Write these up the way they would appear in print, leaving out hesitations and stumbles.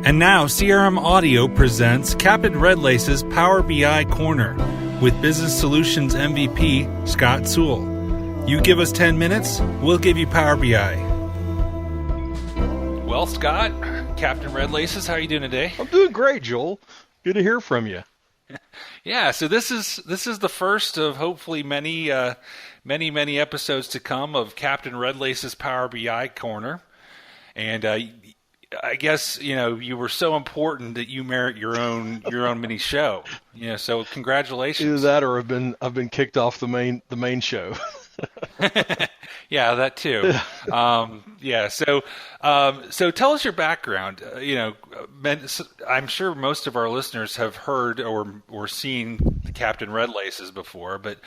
And now CRM Audio presents Captain Redlaces Power BI Corner with Business Solutions MVP Scott Sewell. You give us 10 minutes, we'll give you Power BI. Well, Scott, Captain Redlaces, how are you doing today? I'm doing great, Joel. Good to hear from you. Yeah, so this is the first of hopefully many episodes to come of Captain Redlaces Power BI Corner, and I guess you were so important that you merit your own mini show. So congratulations. Either that, or I've been kicked off the main show. Yeah, that too. So tell us your background. I'm sure most of our listeners have heard or seen the Captain Redlaces before, but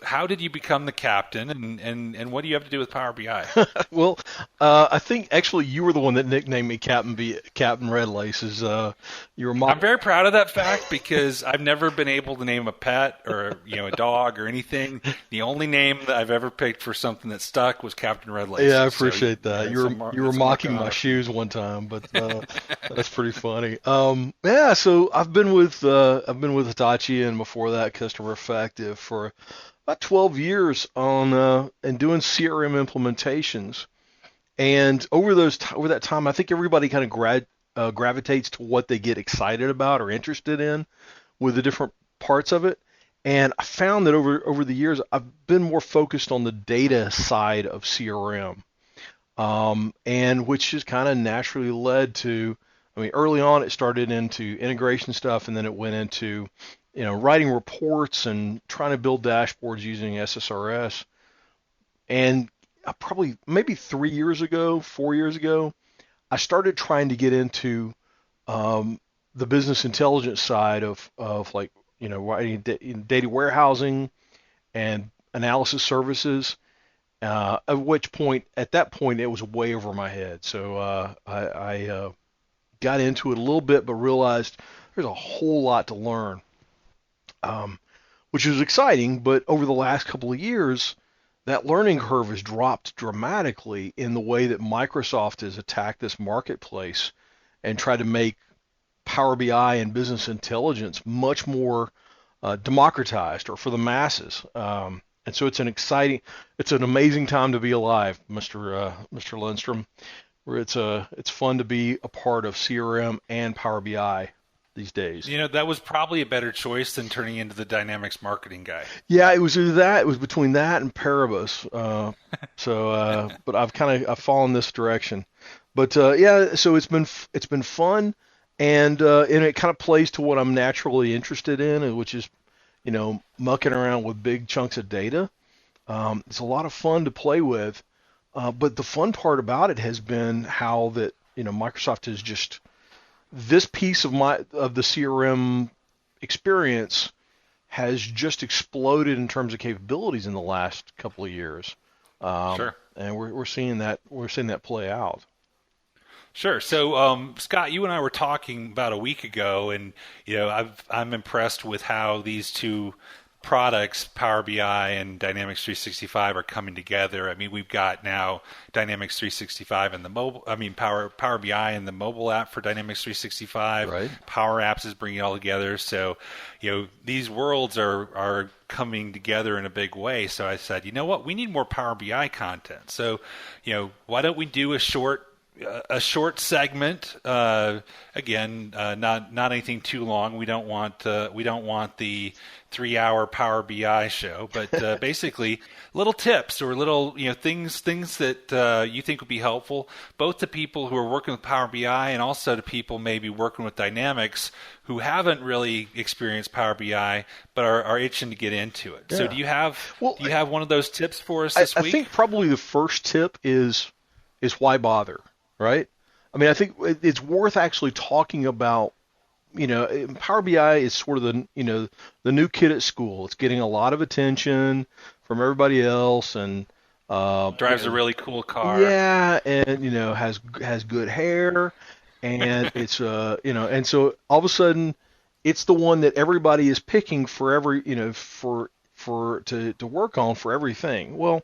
how did you become the captain, and what do you have to do with Power BI? Well, I think actually you were the one that nicknamed me Captain Redlaces. I'm very proud of that fact because I've never been able to name a pet or a dog or anything. The only name that I've ever picked for something that stuck was Captain Redlaces. Yeah, I appreciate that. You were mocking my shoes one time, but that's pretty funny. So I've been with Hitachi, and before that Customer Effective for about 12 years on and doing CRM implementations. And over that time, I think everybody kind of gravitates to what they get excited about or interested in with the different parts of it. And I found that over the years, I've been more focused on the data side of CRM, and which has kind of naturally led to, early on it started into integration stuff, and then it went into, writing reports and trying to build dashboards using SSRS. And maybe 4 years ago, I started trying to get into the business intelligence side of like, writing data warehousing and analysis services, at that point, it was way over my head. So I got into it a little bit, but realized there's a whole lot to learn, which was exciting. But over the last couple of years, that learning curve has dropped dramatically in the way that Microsoft has attacked this marketplace and tried to make Power BI and business intelligence much more democratized or for the masses. And so it's an amazing time to be alive, Mr. Lindstrom, where it's fun to be a part of CRM and Power BI these days. That was probably a better choice than turning into the Dynamics marketing guy. Yeah, it was either that. It was between that and Paribus. But I've fallen this direction. But so it's been fun. And it kind of plays to what I'm naturally interested in, which is, mucking around with big chunks of data. It's a lot of fun to play with, but the fun part about it has been how that Microsoft is just this piece of the CRM experience has just exploded in terms of capabilities in the last couple of years. Sure. And we're seeing that play out. Sure. So, Scott, you and I were talking about a week ago, and I'm impressed with how these two products, Power BI and Dynamics 365, are coming together. We've got now Dynamics 365 and the mobile. Power BI and the mobile app for Dynamics 365. Right. Power Apps is bringing it all together. So, these worlds are coming together in a big way. So I said, what? We need more Power BI content. So, why don't we do a short segment, again, not anything too long. We don't want the 3-hour Power BI show, but basically little tips or little things that you think would be helpful, both to people who are working with Power BI and also to people maybe working with Dynamics who haven't really experienced Power BI but are itching to get into it. Yeah. So do you have one of those tips for us this week? I think probably the first tip is why bother. Right? I think it's worth actually talking about, Power BI is sort of the new kid at school. It's getting a lot of attention from everybody else, and drives a really cool car. Yeah, and has good hair, and it's and so all of a sudden it's the one that everybody is picking for every to work on for everything. Well,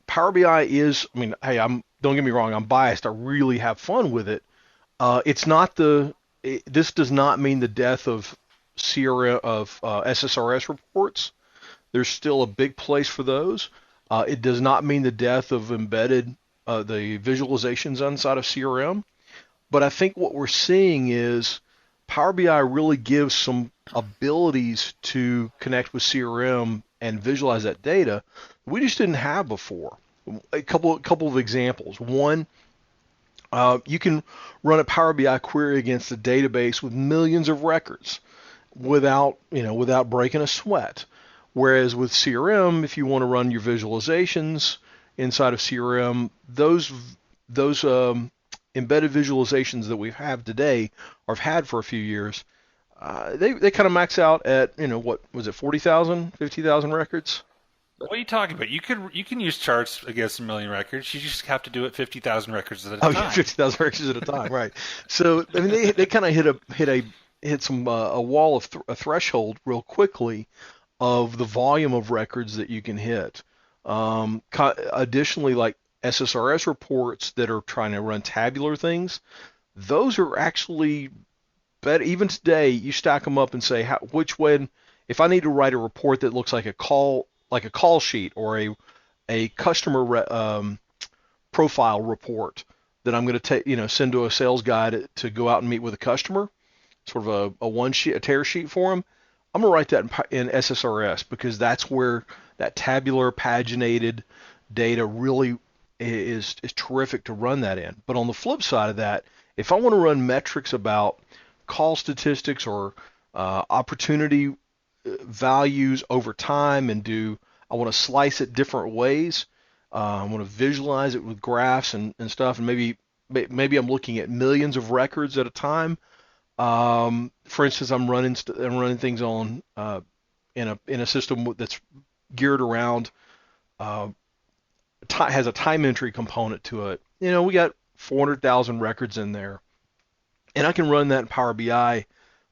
Power BI is, don't get me wrong, I'm biased. I really have fun with it. It's not the. This does not mean the death of CRM of SSRS reports. There's still a big place for those. It does not mean the death of embedded the visualizations inside of CRM. But I think what we're seeing is Power BI really gives some abilities to connect with CRM and visualize that data we just didn't have before. A couple of examples. One, you can run a Power BI query against a database with millions of records without breaking a sweat. Whereas with CRM, if you want to run your visualizations inside of CRM, those embedded visualizations that we have today or have had for a few years, they kind of max out at what was it, 40,000, 50,000 records? What are you talking about? You can use charts against a million records. You just have to do it 50,000 records at a time. Oh, yeah, 50,000 records at a time, right? So I mean, they kind of hit a wall of a threshold real quickly of the volume of records that you can hit. Additionally, like SSRS reports that are trying to run tabular things, those are actually better. Even today, you stack them up and say which one. If I need to write a report that looks like a call sheet or a customer profile report that I'm going to send to a sales guy to go out and meet with a customer, sort of a tear sheet for him. I'm going to write that in SSRS because that's where that tabular paginated data really is terrific to run that in. But on the flip side of that, if I want to run metrics about call statistics or opportunity values over time and I want to slice it different ways, I want to visualize it with graphs and stuff, and maybe I'm looking at millions of records at a time. For instance, I'm running things on in a system that's geared around has a time entry component to it. We got 400,000 records in there, and I can run that in Power BI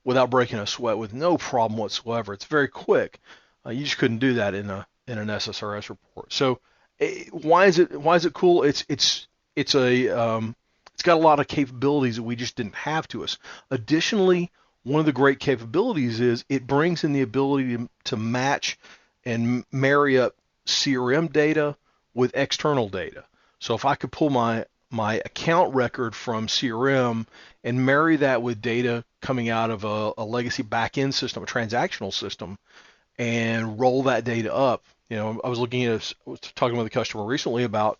without breaking a sweat with no problem whatsoever. It's very quick. You just couldn't do that in an SSRS report. So why is it cool? It's got a lot of capabilities that we just didn't have to us. Additionally, one of the great capabilities is it brings in the ability to match and marry up CRM data with external data. So if I could pull my account record from CRM and marry that with data coming out of a legacy back-end system, a transactional system, and roll that data up. I was talking with a customer recently about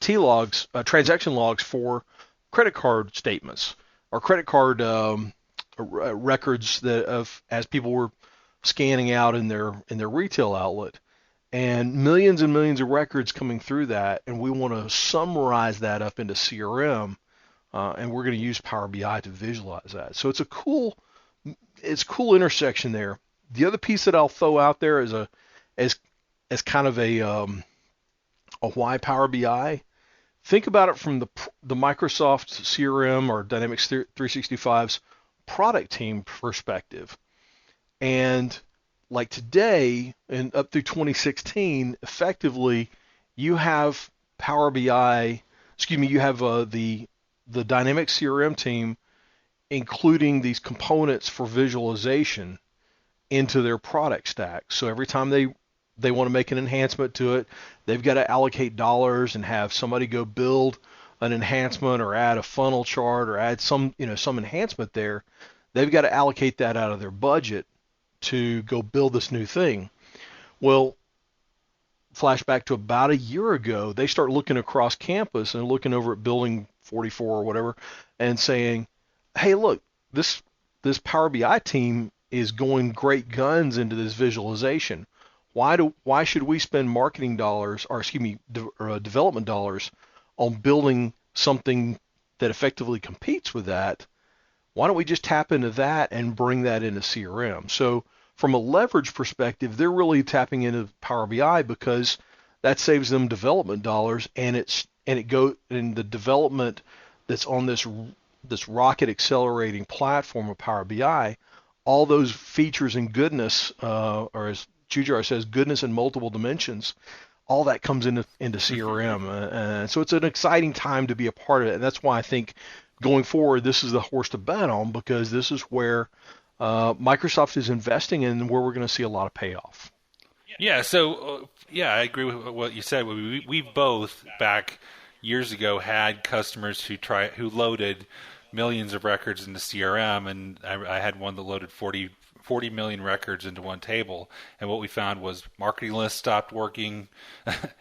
T-logs, transaction logs for credit card statements or credit card records as people were scanning out in their retail outlet, and millions of records coming through that, and we want to summarize that up into CRM, and we're going to use Power BI to visualize that. So it's a cool intersection there. The other piece that I'll throw out there as kind of a why Power BI. Think about it from the Microsoft CRM or Dynamics 365's product team perspective. And like today and up through 2016, effectively, you have Power BI. You have the Dynamics CRM team including these components for visualization into their product stack. So every time they want to make an enhancement to it, they've got to allocate dollars and have somebody go build an enhancement or add a funnel chart or add some enhancement there. They've got to allocate that out of their budget to go build this new thing. Well, flashback to about a year ago, they start looking across campus and looking over at building 44 or whatever and saying, hey, look, this Power BI team is going great guns into this visualization. Why should we spend marketing dollars, or development dollars on building something that effectively competes with that? Why don't we just tap into that and bring that into CRM? So from a leverage perspective, they're really tapping into Power BI because that saves them development dollars, and the development that's on this rocket accelerating platform of Power BI, all those features and goodness, or as Jujar says, goodness in multiple dimensions, all that comes into CRM. So it's an exciting time to be a part of it, and that's why I think going forward, this is the horse to bet on because this is where Microsoft is investing in and where we're going to see a lot of payoff. Yeah, so I agree with what you said. We've both back years ago had customers who loaded millions of records into CRM, and I had one that loaded 40 million records into one table. And what we found was marketing list stopped working,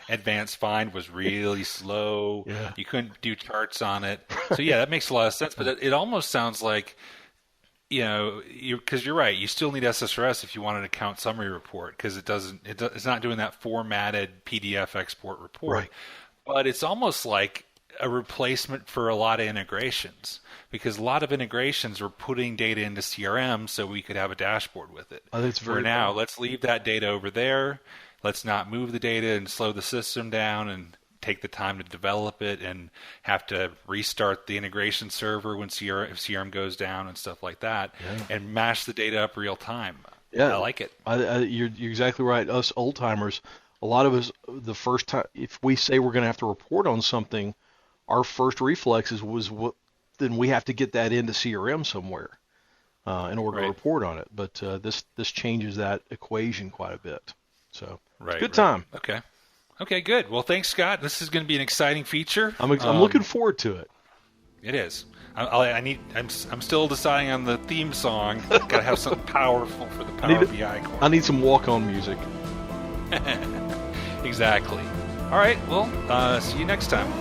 advanced find was really slow. Yeah. You couldn't do charts on it. So yeah, that makes a lot of sense. But it almost sounds like, because you're right, you still need SSRS if you want an account summary report because it's not doing that formatted PDF export report. Right. But it's almost like a replacement for a lot of integrations because a lot of integrations were putting data into CRM so we could have a dashboard with it. I think it's very now, let's leave that data over there. Let's not move the data and slow the system down and take the time to develop it and have to restart the integration server when if CRM goes down and stuff like that, and mash the data up real time. Yeah, I like it. You're exactly right. Us old timers, a lot of us, the first time, if we say we're going to have to report on something, our first reflexes was then we have to get that into CRM somewhere in order to report on it. But this changes that equation quite a bit. So good time. Okay, good. Well, thanks, Scott. This is going to be an exciting feature. I'm looking forward to it. It is. I'm still deciding on the theme song. Got to have something powerful for the Power BI course. I need some walk-on music. Exactly. All right. Well, see you next time.